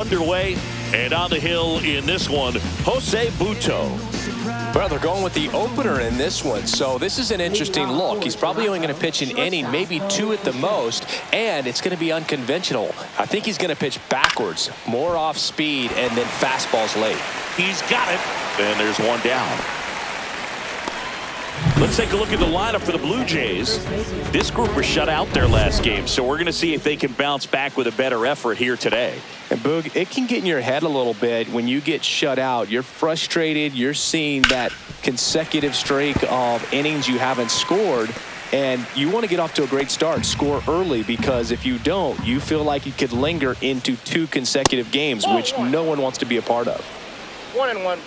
Underway and on the hill in this one, Jose Butto. Well, they're going with the opener in this one, so this is an interesting look. He's probably only going to pitch an inning, maybe two at the most, and it's going to be unconventional. I think he's going to pitch backwards, more off speed, and then fastballs late. He's got it, and there's one down. Let's take a look at the lineup for the Blue Jays. This group was shut out their last game, so we're going to see if they can bounce back with a better effort here today. And Boog, it can get in your head a little bit when you get shut out. You're frustrated. You're seeing that consecutive streak of innings you haven't scored, and you want to get off to a great start, score early, because if you don't, you feel like you could linger into 2 consecutive games, which no one wants to be a part of. 1-1.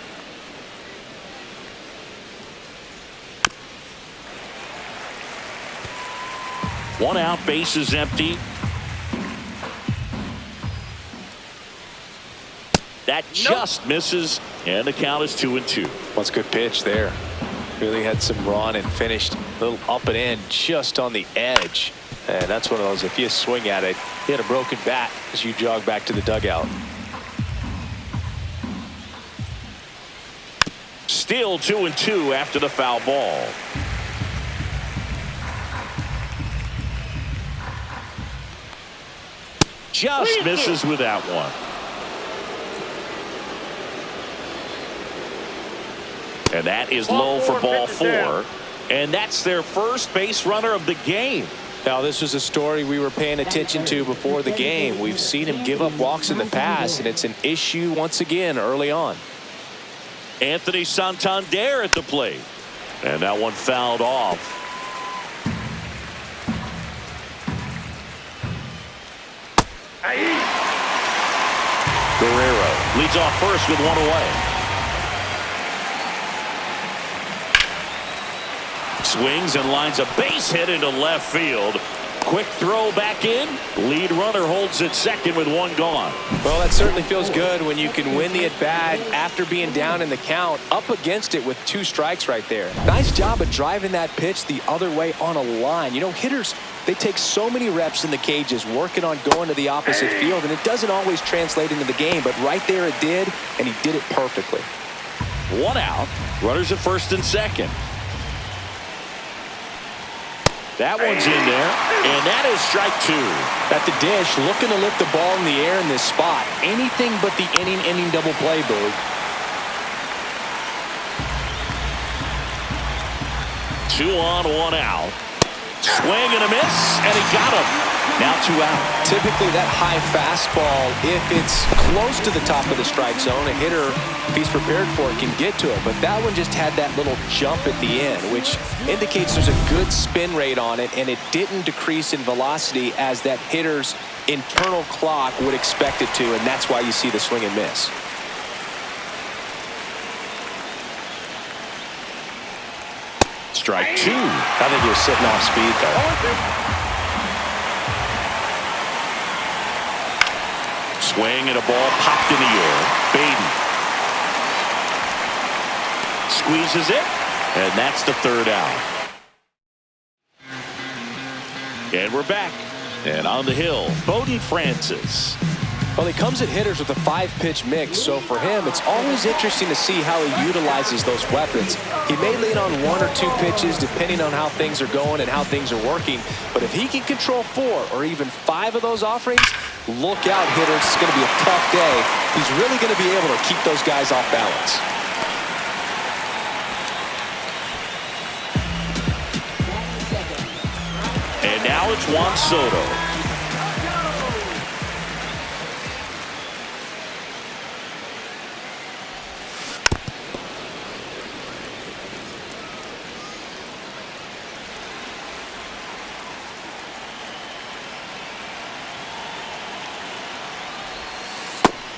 One out, base is empty. That just misses, and the count is 2-2. That's a good pitch there. Really had some run and finished a little up and in just on the edge. And that's one of those, if you swing at it, you hit a broken bat as you jog back to the dugout. Still 2-2 after the foul ball. Just misses with that one. And that is low for ball 4. And that's their first base runner of the game. Now, this was a story we were paying attention to before the game. We've seen him give up walks in the past, and it's an issue once again early on. Anthony Santander at the plate. And that one fouled off. Guerrero leads off first with one away. Swings and lines a base hit into left field. Quick throw back in. Lead runner holds at second with one gone. Well, that certainly feels good when you can win the at-bat after being down in the count, up against it with 2 strikes right there. Nice job of driving that pitch the other way on a line. You know, hitters, they take so many reps in the cages working on going to the opposite field, and it doesn't always translate into the game, but right there it did, and he did it perfectly. One out. Runners at first and second. That one's in there, and that is strike 2. At the dish, looking to lift the ball in the air in this spot. Anything but the inning double play, Boog. 2 on, 1 out. Swing and a miss, and he got him. Now 2 out. Typically that high fastball, if it's close to the top of the strike zone, a hitter, if he's prepared for it, can get to it. But that one just had that little jump at the end, which indicates there's a good spin rate on it, and it didn't decrease in velocity as that hitter's internal clock would expect it to, and that's why you see the swing and miss. Strike 2. I think he was sitting off speed there. Swing and a ball popped in the air. Baden squeezes it, and that's the 3rd out. And we're back. And on the hill, Bowden Francis. Well, he comes at hitters with a 5-pitch mix, so for him, it's always interesting to see how he utilizes those weapons. He may lean on 1 or 2 pitches depending on how things are going and how things are working, but if he can control 4 or even 5 of those offerings, look out, hitters. It's going to be a tough day. He's really going to be able to keep those guys off balance. And now it's Juan Soto.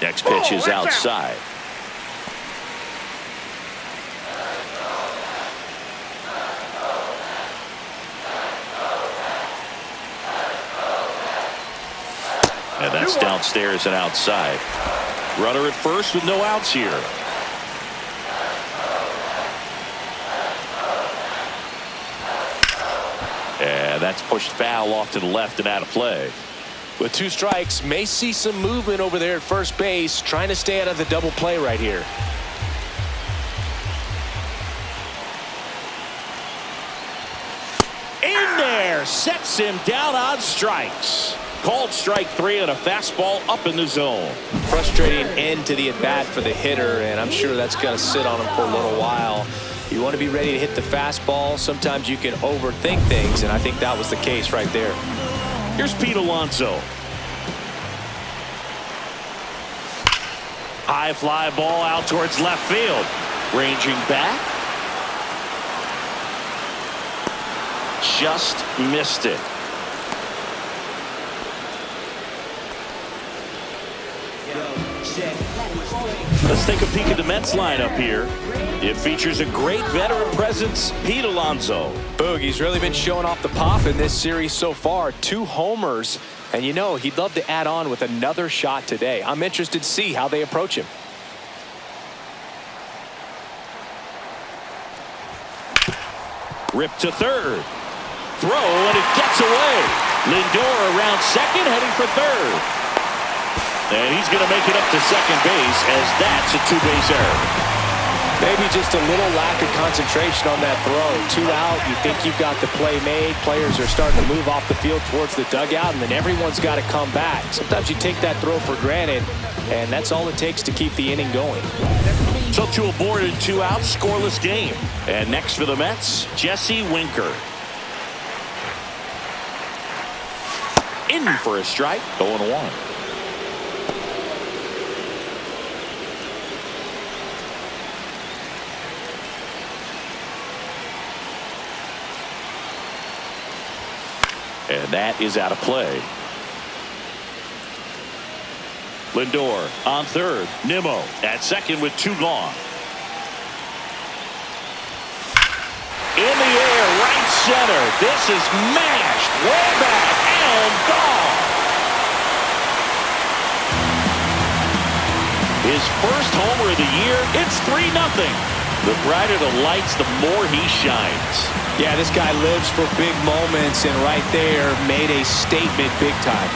Next pitch is outside. And that's downstairs and outside. Runner at first with no outs here. And that's pushed foul off to the left and out of play. With 2 strikes, may see some movement over there at first base, trying to stay out of the double play right here. In there, sets him down on strikes. Called strike 3 on a fastball up in the zone. Frustrating end to the at-bat for the hitter, and I'm sure that's going to sit on him for a little while. You want to be ready to hit the fastball. Sometimes you can overthink things, and I think that was the case right there. Here's Pete Alonso. High fly ball out towards left field. Ranging back. Just missed it. Let's take a peek at the Mets lineup here. It features a great veteran presence, Pete Alonso. Boog, he's really been showing off the pop in this series so far. 2 homers, and you know he'd love to add on with another shot today. I'm interested to see how they approach him. Rip to third. Throw, and it gets away. Lindor around second, heading for third. And he's going to make it up to second base, as that's a 2-base error. Maybe just a little lack of concentration on that throw. 2 out, you think you've got the play made. Players are starting to move off the field towards the dugout, and then everyone's got to come back. Sometimes you take that throw for granted, and that's all it takes to keep the inning going. So 2 aboard and 2 out, scoreless game. And next for the Mets, Jesse Winker. In for a strike, 0-1. And that is out of play. Lindor on third. Nimmo at second with 2 gone. In the air, right center. This is mashed way back and gone. His first homer of the year. It's 3-0. The brighter the lights, the more he shines. Yeah, this guy lives for big moments, and right there made a statement big time.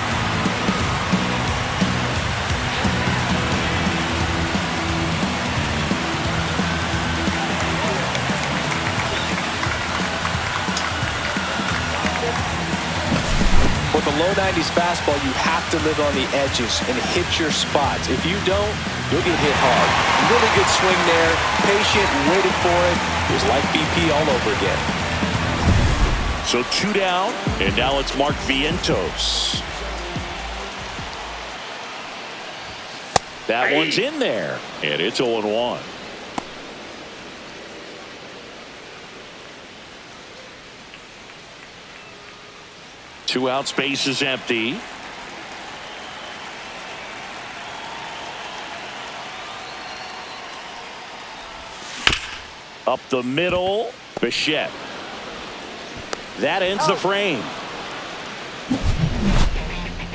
With a low 90s fastball, you have to live on the edges and hit your spots. If you don't, you'll get hit hard. Really good swing there. Patient, waited for it. It was like BP all over again. So 2 down, and now it's Mark Vientos. That one's in there, and it's 0-1. Two out, space is empty. Up the middle, Bichette. That ends the frame.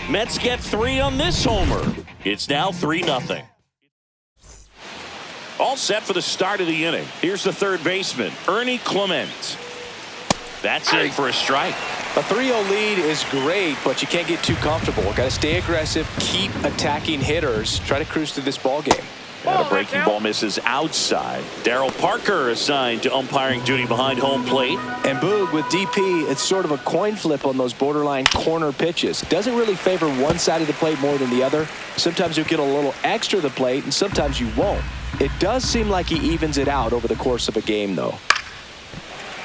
Mets get 3 on this homer. It's now 3-0. All set for the start of the inning. Here's the third baseman, Ernie Clement. That's in for a strike. A 3-0 lead is great, but you can't get too comfortable. Got to stay aggressive, keep attacking hitters, try to cruise through this ball game. And a breaking ball misses outside. Darryl Parker assigned to umpiring duty behind home plate. And Boog, with DP, it's sort of a coin flip on those borderline corner pitches. Doesn't really favor one side of the plate more than the other. Sometimes you'll get a little extra the plate, and sometimes you won't. It does seem like he evens it out over the course of a game, though.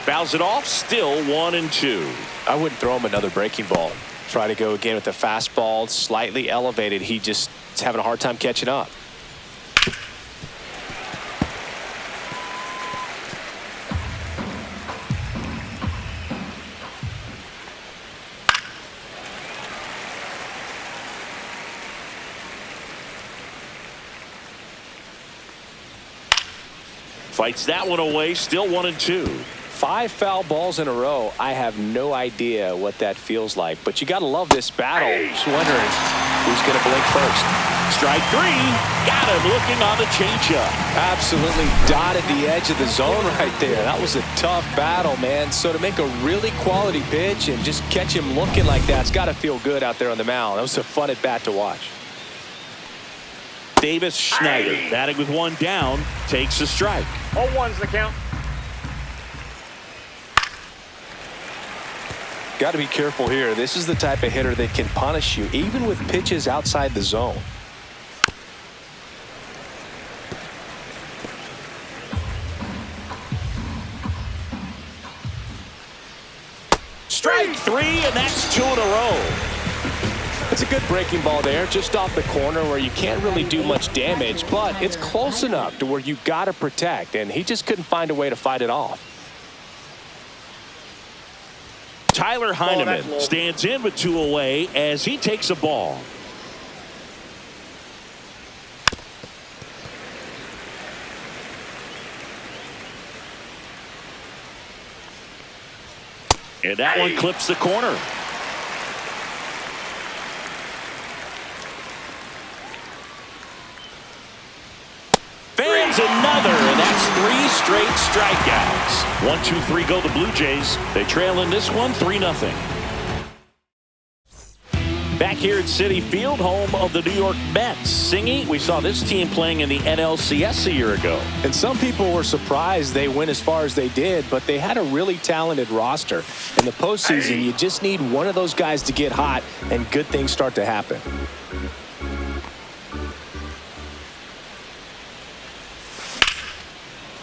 Fouls it off, still 1-2. I wouldn't throw him another breaking ball. Try to go again with the fastball, slightly elevated. He just is having a hard time catching up. Fights that one away, still 1-2. 5 foul balls in a row. I have no idea what that feels like, but you got to love this battle. Just wondering who's going to blink first. strike three. Got him looking on the changeup. Absolutely dotted the edge of the zone right there. That was a tough battle, man. So to make a really quality pitch and just catch him looking like that, it's got to feel good out there on the mound. That was a fun at bat to watch. Davis Schneider batting with one down, takes a strike. 0-1's the count. Got to be careful here. This is the type of hitter that can punish you even with pitches outside the zone. Strike three, and that's 2 in a row. It's a good breaking ball there, just off the corner where you can't really do much damage, but it's close enough to where you got to protect, and he just couldn't find a way to fight it off. Tyler Heineman stands in with 2 away as he takes a ball. And that one clips the corner. Fans another, and that's 3 straight strikeouts. 1, 2, 3 go the Blue Jays. They trail in this one 3-0. Back here at Citi Field, home of the New York Mets. Singy, we saw this team playing in the NLCS a year ago. And some people were surprised they went as far as they did, but they had a really talented roster. In the postseason, you just need one of those guys to get hot, and good things start to happen.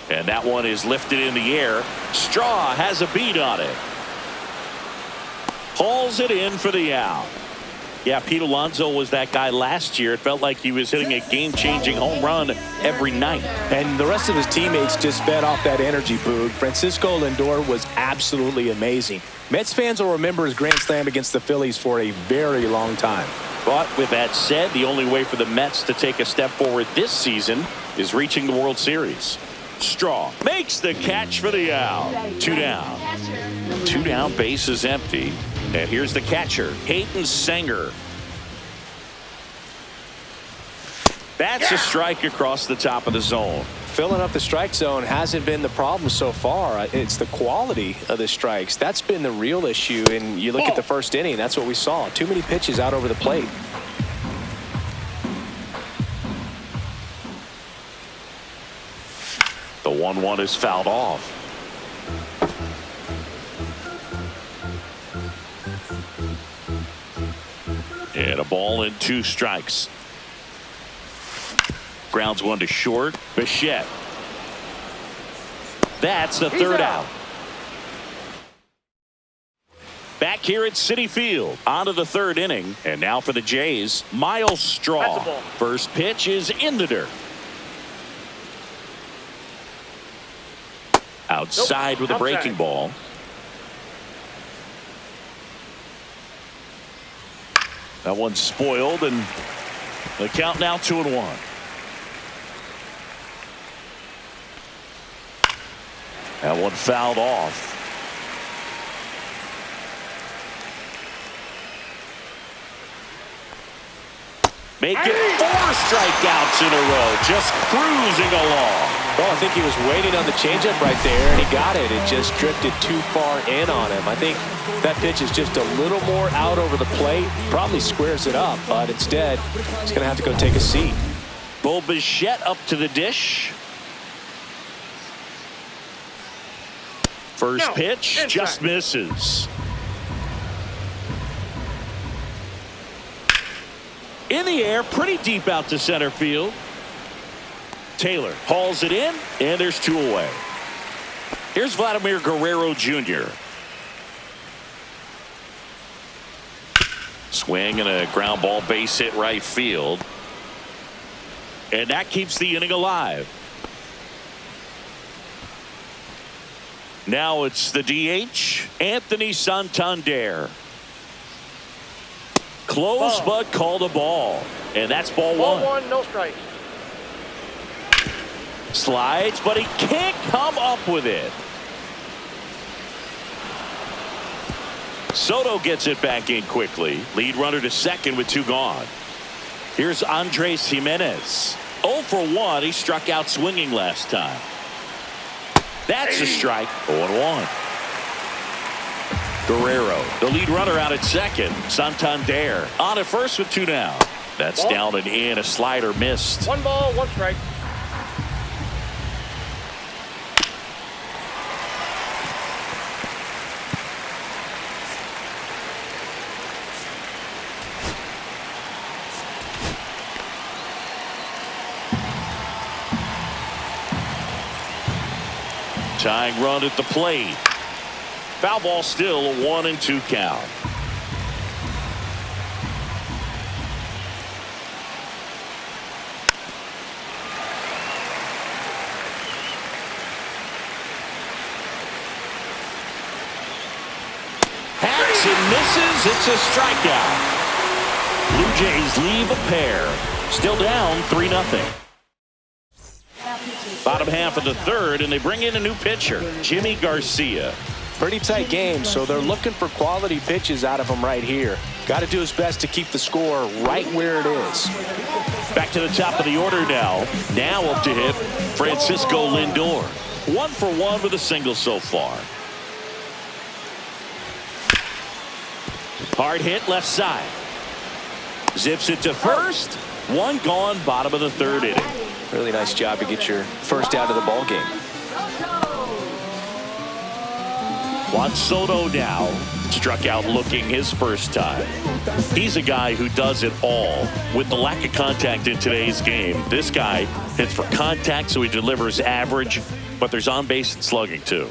And that one is lifted in the air. Straw has a beat on it. Hauls it in for the out. Yeah, Pete Alonso was that guy last year. It felt like he was hitting a game-changing home run every night. And the rest of his teammates just fed off that energy, Boog. Francisco Lindor was absolutely amazing. Mets fans will remember his grand slam against the Phillies for a very long time. But with that said, the only way for the Mets to take a step forward this season is reaching the World Series. Straw makes the catch for the out. 2 down. 2 down, base is empty. And here's the catcher, Hayden Sanger. That's a strike across the top of the zone. Filling up the strike zone hasn't been the problem so far. It's the quality of the strikes. That's been the real issue. And you look at the first inning, that's what we saw. Too many pitches out over the plate. The 1-1 is fouled off. And a ball and 2 strikes. Grounds one to short. Bichette. That's the third out. Back here at Citi Field, on to the 3rd inning. And now for the Jays, Miles Straw. First pitch is in the dirt. Outside with a breaking ball. That one's spoiled, and the count now 2-1. That one fouled off. Make it 4 strikeouts in a row, just cruising along. Well, I think he was waiting on the changeup right there, and he got it. It just drifted too far in on him. I think that pitch is just a little more out over the plate. Probably squares it up, but instead, he's going to have to go take a seat. Bo Bichette up to the dish. First pitch just misses. In the air, pretty deep out to center field. Taylor hauls it in, and there's 2 away. Here's Vladimir Guerrero Jr. Swing and a ground ball, base hit right field. And that keeps the inning alive. Now it's the DH, Anthony Santander. Close, but called a ball. And that's ball 1. No strikes. Slides, but he can't come up with it. Soto gets it back in quickly. Lead runner to second with 2 gone. Here's Andres Jimenez. 0 for 1. He struck out swinging last time. That's a strike. 0-1. Guerrero, the lead runner out at second. Santander on at first with 2 now. That's down and in. A slider missed. 1 ball, 1 strike. Tying run at the plate. Foul ball, still a 1-2 count. Hacks and misses. It's a strikeout. Blue Jays leave a pair. Still down 3-0. Bottom half of the third, and they bring in a new pitcher, Jimmy Garcia. Pretty tight game, so they're looking for quality pitches out of him right here. Got to do his best to keep the score right where it is. Back to the top of the order now. Now up to hit Francisco Lindor. 1 for 1 with a single so far. Hard hit left side. Zips it to first. 1 gone, bottom of the third inning. Really nice job to get your first out of the ball game. Juan Soto now struck out looking his first time. He's a guy who does it all. With the lack of contact in today's game, this guy hits for contact, so he delivers average, but there's on base and slugging too.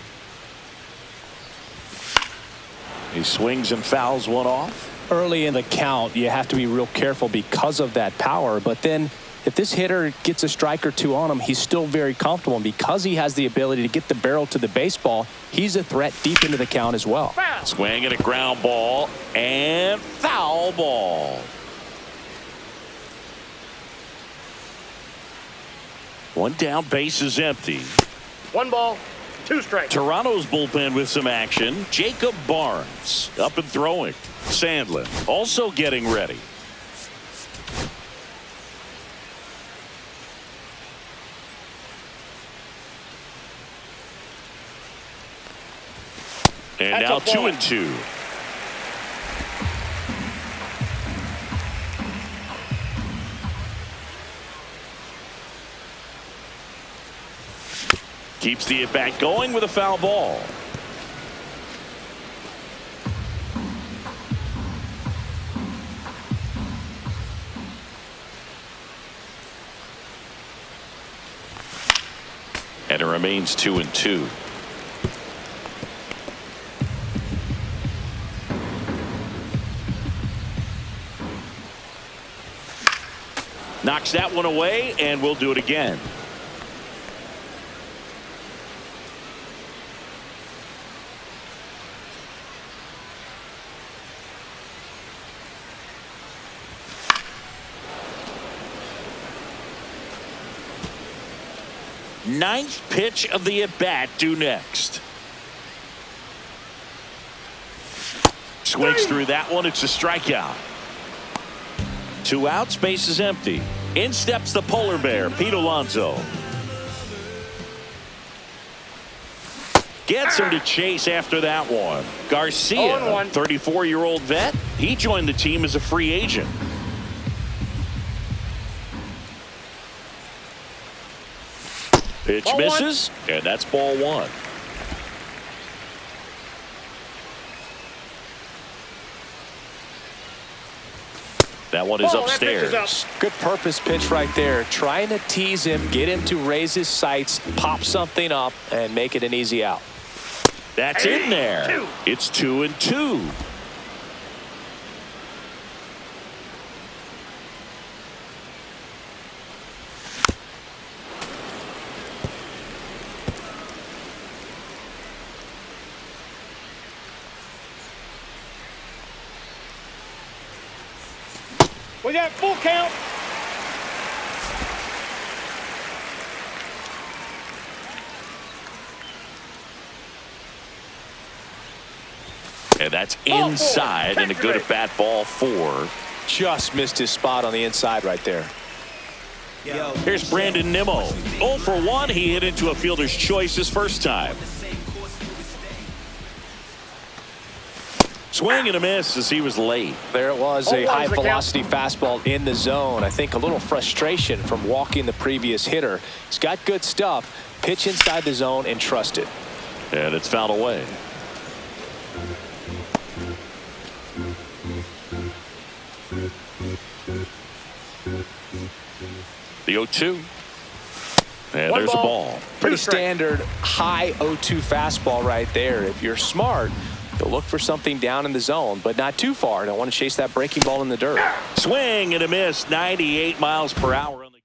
He swings and fouls one off. Early in the count, you have to be real careful because of that power, but then if this hitter gets a strike or 2 on him, he's still very comfortable. And because he has the ability to get the barrel to the baseball, he's a threat deep into the count as well. Swing and a ground ball and foul ball. One down, base is empty. 1 ball, 2 strikes. Toronto's bullpen with some action. Jacob Barnes up and throwing. Sandlin also getting ready. And now 2-2. Keeps the at-bat going with a foul ball. And it remains 2-2. Knocks that one away, and we'll do it again. Ninth pitch of the at-bat due next. Swings through that one. It's a strikeout. 2 outs, base is empty. In steps the polar bear, Pete Alonso. Gets him to chase after that one. Garcia, 34-year-old vet. He joined the team as a free agent. Pitch misses, and that's ball 1. That one is upstairs. Good purpose pitch right there. Trying to tease him, get him to raise his sights, pop something up, and make it an easy out. That's in there. It's 2-2. We got full count. And that's inside, and a good at-bat, ball 4. Just missed his spot on the inside right there. Here's Brandon Nimmo. 0 for 1. He hit into a fielder's choice his first time. Swing and a miss as he was late. There it was, a high-velocity fastball in the zone. I think a little frustration from walking the previous hitter. He's got good stuff. Pitch inside the zone and trust it. And it's fouled away. The 0-2. And there's a ball. Pretty standard high 0-2 fastball right there. If you're smart, you'll look for something down in the zone, but not too far. Don't want to chase that breaking ball in the dirt. Swing and a miss. 98 miles per hour on the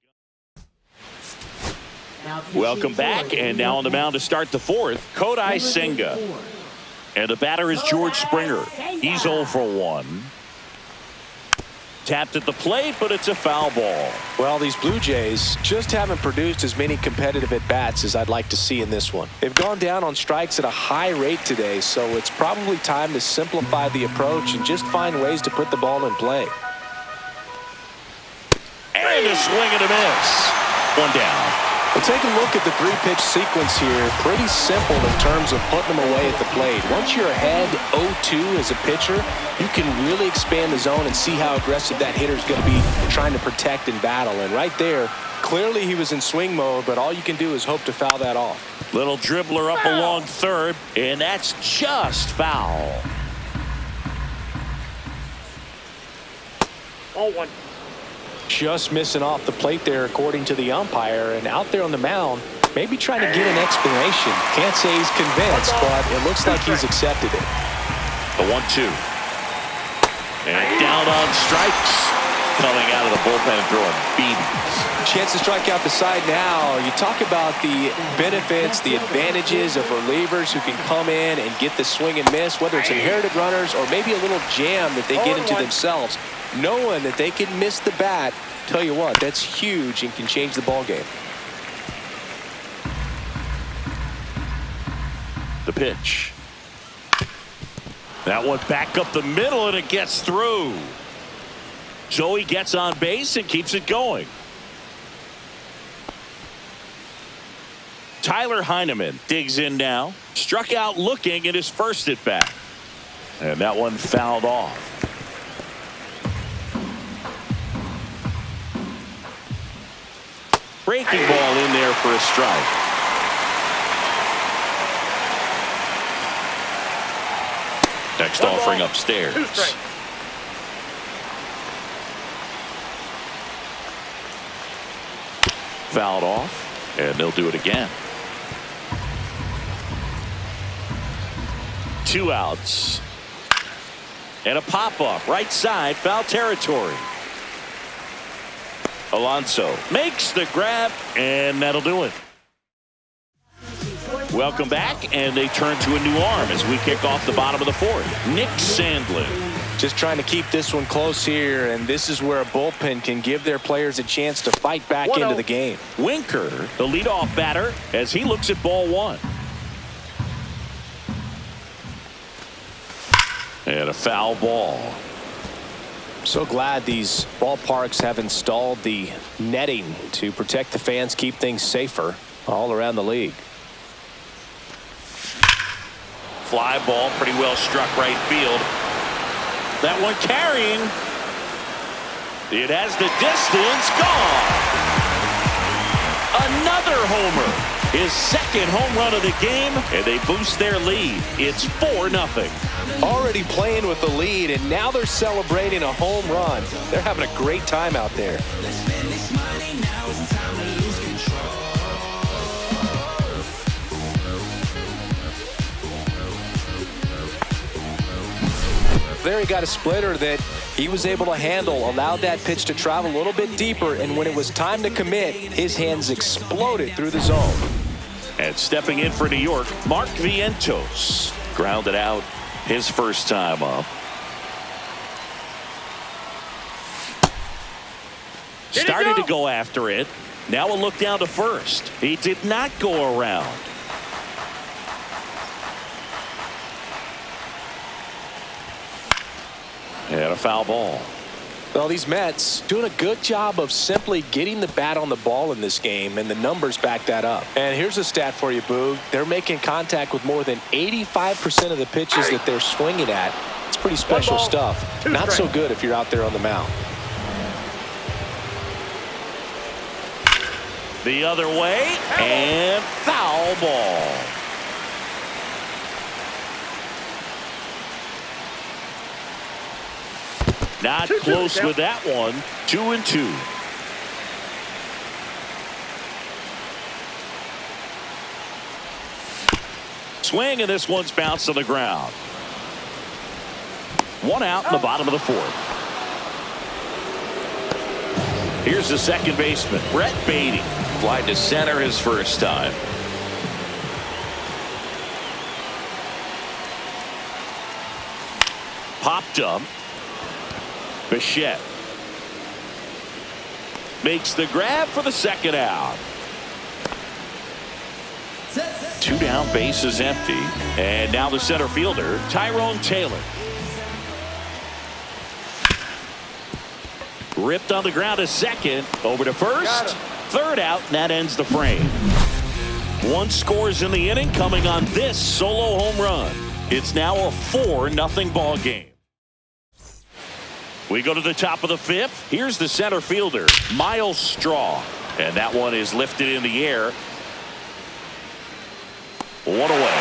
go. Welcome back, and now on the mound to start the fourth, Kodai Senga. And the batter is George Springer. He's 0 for 1. Tapped at the plate, but it's a foul ball. Well, these Blue Jays just haven't produced as many competitive at-bats as I'd like to see in this one. They've gone down on strikes at a high rate today, so it's probably time to simplify the approach and just find ways to put the ball in play. And a swing and a miss. One down. Well, take a look at the three-pitch sequence here. Pretty simple in terms of putting them away at the plate. Once you're ahead 0-2 as a pitcher, you can really expand the zone and see how aggressive that hitter's going to be trying to protect and battle. And right there, clearly he was in swing mode, but all you can do is hope to foul that off. Little dribbler up along third, and that's just foul. 0-1. Just missing off the plate there, according to the umpire. And out there on the mound, maybe trying to get an explanation. Can't say he's convinced, but it looks like he's accepted it. The 1-2. And down on strikes. Coming out of the bullpen and throwing beans. Chance to strike out the side now. You talk about the benefits, the advantages of relievers who can come in and get the swing and miss, whether it's inherited runners or maybe a little jam that they get into themselves. Knowing that they can miss the bat, tell you what, that's huge and can change the ball game. The pitch. That one back up the middle, and it gets through. Joey gets on base and keeps it going. Tyler Heineman digs in now. Struck out looking at his first at bat. And that one fouled off. Breaking ball in there for a strike. Next offering upstairs. 2 strikes. Fouled off, and they'll do it again. 2 outs. And a pop-up right side, foul territory. Alonso makes the grab, and that'll do it. Welcome back, and they turn to a new arm as we kick off the bottom of the fourth. Nick Sandlin. Just trying to keep this one close here, and this is where a bullpen can give their players a chance to fight back into the game. Winker, the leadoff batter, as he looks at ball 1. And a foul ball. So glad these ballparks have installed the netting to protect the fans, keep things safer all around the league. Fly ball, pretty well struck right field. That one carrying. It has the distance. Gone. Another homer. His second home run of the game, and they boost their lead. It's 4-0. Already playing with the lead, and now they're celebrating a home run. They're having a great time out there. There he got a splitter that he was able to handle, allowed that pitch to travel a little bit deeper, and when it was time to commit, his hands exploded through the zone. And stepping in for New York, Mark Vientos grounded out his first time up. Started to go after it. Now a look down to first. He did not go around. And a foul ball. Well, these Mets doing a good job of simply getting the bat on the ball in this game, and the numbers back that up. And here's a stat for you, Boog. They're making contact with more than 85% of the pitches that they're swinging at. It's pretty special stuff. Not so good if you're out there on the mound. The other way, and foul ball. Not close with that one. 2-2. Swing, and this one's bounced on the ground. One out in the bottom of the fourth. Here's the second baseman, Brett Beatty. Fly to center his first time. Popped up. Bichette makes the grab for the second out. Two down, base is empty. And now the center fielder, Tyrone Taylor. Ripped on the ground to second. Over to first. Third out, and that ends the frame. One scores in the inning, coming on this solo home run. It's now a 4-0 ball game. We go to the top of the fifth. Here's the center fielder, Miles Straw. And that one is lifted in the air. One away.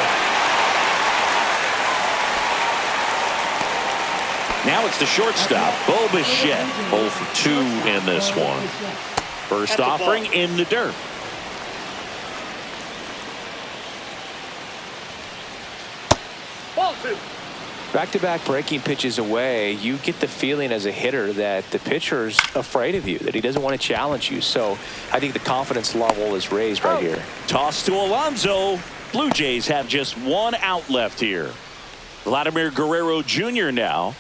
Now it's the shortstop, Bo Bichette. 0 for 2 in this one. First offering in the dirt. Ball 2. Back-to-back breaking pitches away, you get the feeling as a hitter that the pitcher's afraid of you, that he doesn't want to challenge you. So I think the confidence level is raised right here. Toss to Alonso. Blue Jays have just one out left here. Vladimir Guerrero Jr. now.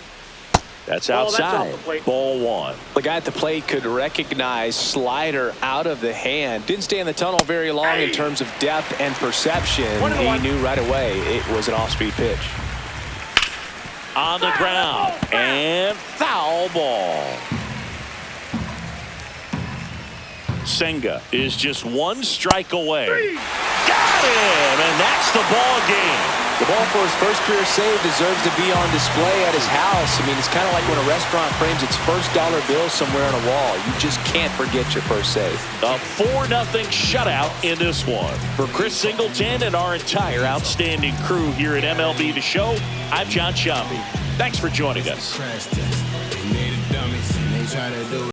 That's outside. Ball 1. The guy at the plate could recognize slider out of the hand. Didn't stay in the tunnel very long in terms of depth and perception. He knew right away it was an off-speed pitch. On the ground, and foul ball. Senga is just one strike away. Got him, and that's the ball game. The ball for his first career save deserves to be on display at his house. I mean, it's kind of like when a restaurant frames its first dollar bill somewhere on a wall. You just can't forget your first save. A 4-0 shutout in this one. For Chris Singleton and our entire outstanding crew here at MLB The Show, I'm John Shambi. Thanks for joining us.